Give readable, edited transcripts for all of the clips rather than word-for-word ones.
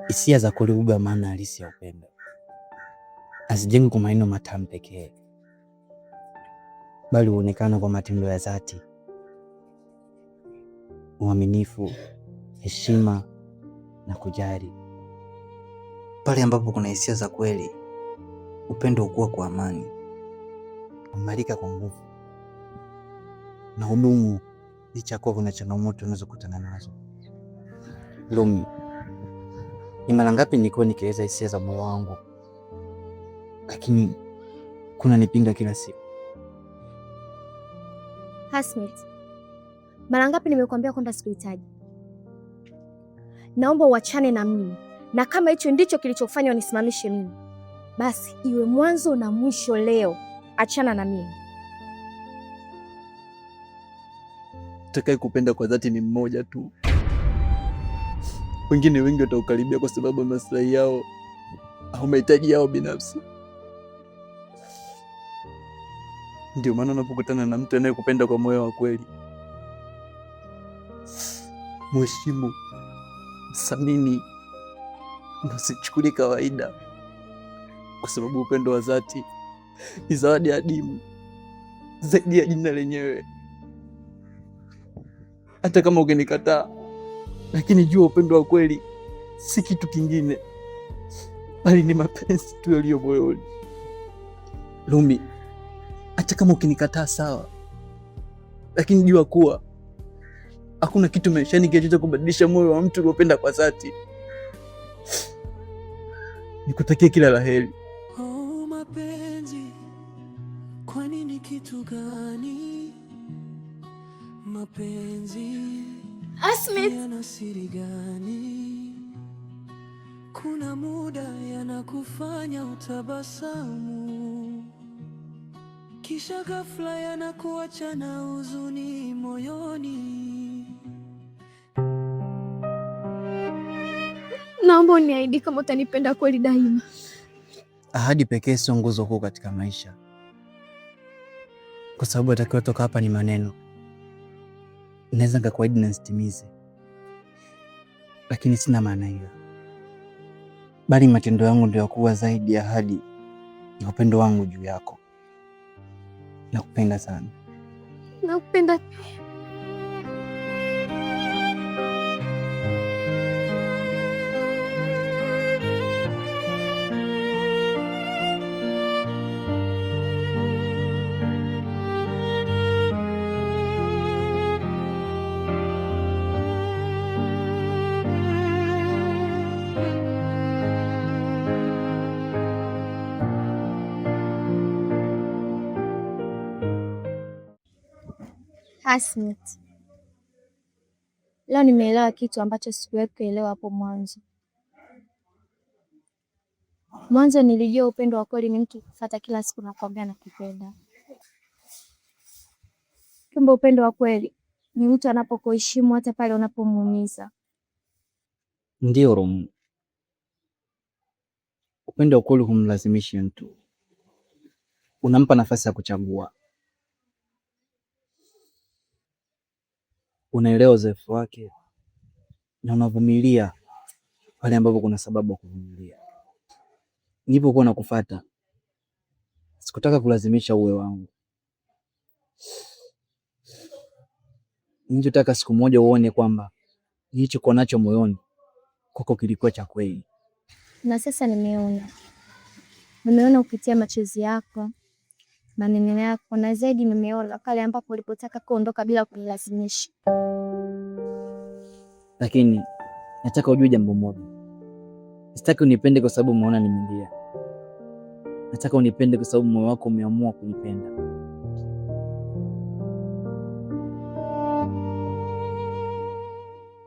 Hisia za kweli hubeba maana halisi ya upendo. Hazijengwi kwa maneno matamu pekee, bali huonekana kwa matendo ya dhati, uaminifu, heshima na kujali. Pale ambapo kuna hisia za kweli, upendo hukua kwa amani, huimarika kwa nguvu na hudumu licha kuwa kuna changamoto unazokutana nazo. Lumi, ni mara ngapi nilikuwa nikieleza hisia za moyo wangu, lakini kuna nipinga kila siku. Hasmet, mara ngapi nimekuambia kwamba sikuhitaji? Naomba uachane na mimi, na kama hicho ndicho kilichofanya wanisimamishe mimi, basi iwe mwanzo na mwisho leo. Achana na mimi. Utakaye kupenda kwa dhati ni mmoja tu. Wengine wengi wataukaribia kwa sababu ya maslahi yao au mahitaji yao binafsi. Ndio maana unapokutana na mtu anayekupenda kwa moyo wa kweli, mheshimu, mthamini na usichukulie kawaida, kwa sababu upendo wa dhati ni zawadi adimu zaidi ya jina lenyewe. Hata kama ukinikataa, lakini jua upendo wa kweli si kitu kingine, bali ni mapenzi tu yaliyo moyoni. Lumi, hata kama ukinikataa sawa, lakini jua kuwa hakuna kitu maishani kinachoweza kubadilisha moyo wa mtu uliopenda kwa dhati. Nikutakie kila la heri. Oh, mapenzi kwani ni kitu gani? Mapenzi Hasmet, yana siri gani? Kuna muda yanakufanya utabasamu, kisha ghafla yanakuacha na huzuni moyoni. naomba uniahidi kama utanipenda kweli daima. Ahadi pekee sio nguzo kuu katika maisha, kwa sababu atakayotoka hapa ni maneno. Naweza nikakuahidi na nisitimize, lakini sina maana hiyo, bali matendo yangu ndio yakuwa zaidi ya ahadi ya upendo wangu juu yako. Nakupenda sana. Nakupenda pia. Hasmet, leo nimeelewa kitu ambacho sikuwahi kuelewa hapo mwanzo. Mwanzo nilijua upendo wa kweli ni mtu kufuata kila siku na kuambia nakupenda. Kumbe upendo wa kweli ni mtu anapokuheshimu hata pale unapomuumiza. Ndio Romu, upendo wa kweli humlazimishi mtu, unampa nafasi ya kuchagua. Unaelewa uzoefu wake na unavumilia pale ambapo kuna sababu ya kuvumilia. Nilipokuwa nakufuata, sikutaka kulazimisha uwe wangu. Nilichotaka siku moja uone kwamba nilichokuwa nacho moyoni kwako kilikuwa cha kweli. Na sasa nimeona kupitia machozi yako, maneno yako, na zaidi nimeona pale ambapo ulipotaka kuondoka bila kunilazimisha. Lakini nataka ujue jambo moja. Sitaki unipende kwa sababu umeona nimelia. Nataka unipende kwa sababu moyo wako umeamua kunipenda.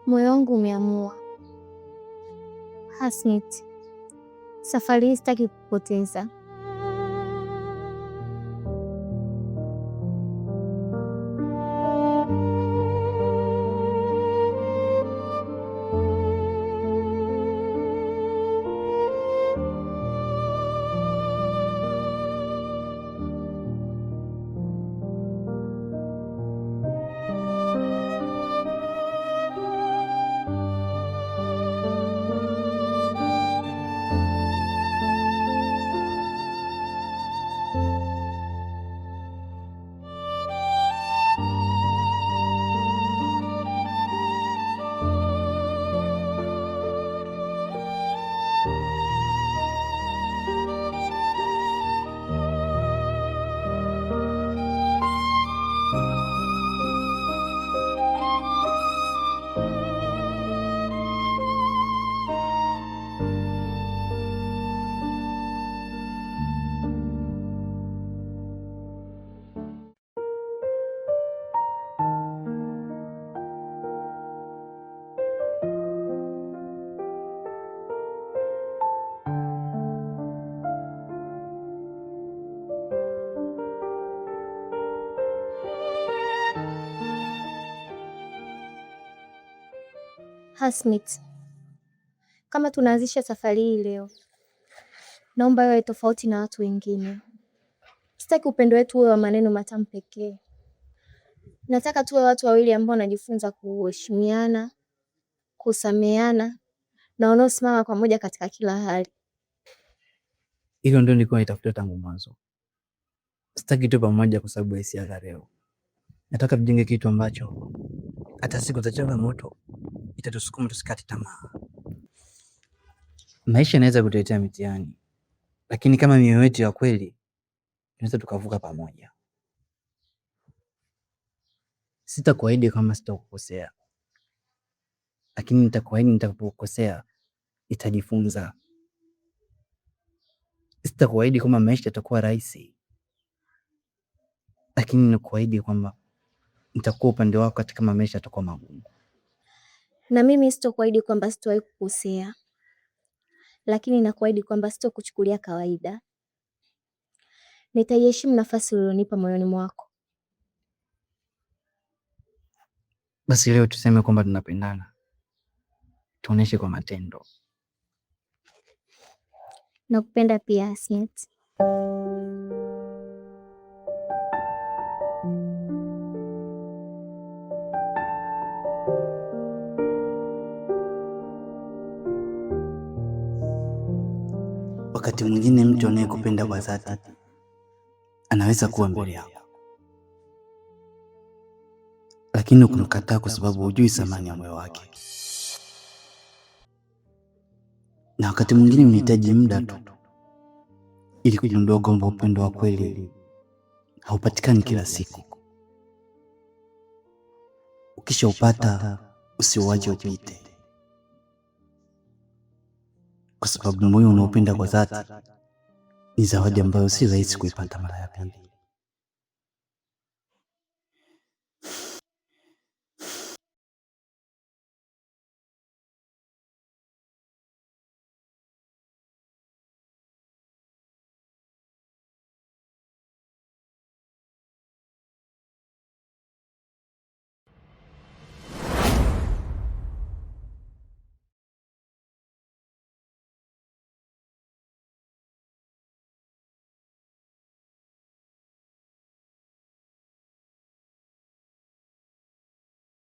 Moyo wangu umeamua. Hasmet, safari hii sitaki kupoteza. Hasmit, kama tunaanzisha safari hii leo, naomba iwe tofauti na watu wengine. Sitaki upendo wetu uwe wa maneno matamu pekee. Nataka tuwe watu wawili ambao wanajifunza kuheshimiana, kusameheana na wanaosimama pamoja katika kila hali. Hilo ndio nilikuwa nitafuta tangu mwanzo. Sitaki tu pamoja kwa sababu ya hisia za leo. Nataka tujenge kitu ambacho hata siku za changamoto itatusukuma tusikate tamaa. Maisha yanaweza kutuletea mitihani, lakini kama mioyo yetu ya kweli, tunaweza tukavuka pamoja. Sitakuahidi kama sitakukosea, lakini nitakuahidi nitakapokosea nitajifunza. Sitakuahidi kwamba maisha yatakuwa rahisi, lakini nakuahidi kwamba nitakuwa upande wako hata kama maisha yatakuwa magumu. Na mimi sitakuahidi kwamba sitawahi kukosea, lakini nakuahidi kwamba sitakuchukulia kawaida. Nitaiheshimu nafasi ulionipa moyoni mwako. Basi leo tuseme kwamba tunapendana, tuoneshe kwa matendo. Nakupenda pia Hasmit. Wakati mwingine mtu anayekupenda kwa dhati anaweza kuwa mbele yako, lakini ukumkataa kwa sababu hujui thamani ya moyo wake. Na wakati mwingine unahitaji muda tu ili kugundua kwamba upendo wa kweli haupatikani kila siku. Ukishaupata usiuache upite, kwa sababu moyo unaopenda kwa dhati ni zawadi ambayo si rahisi kuipata mara ya pili.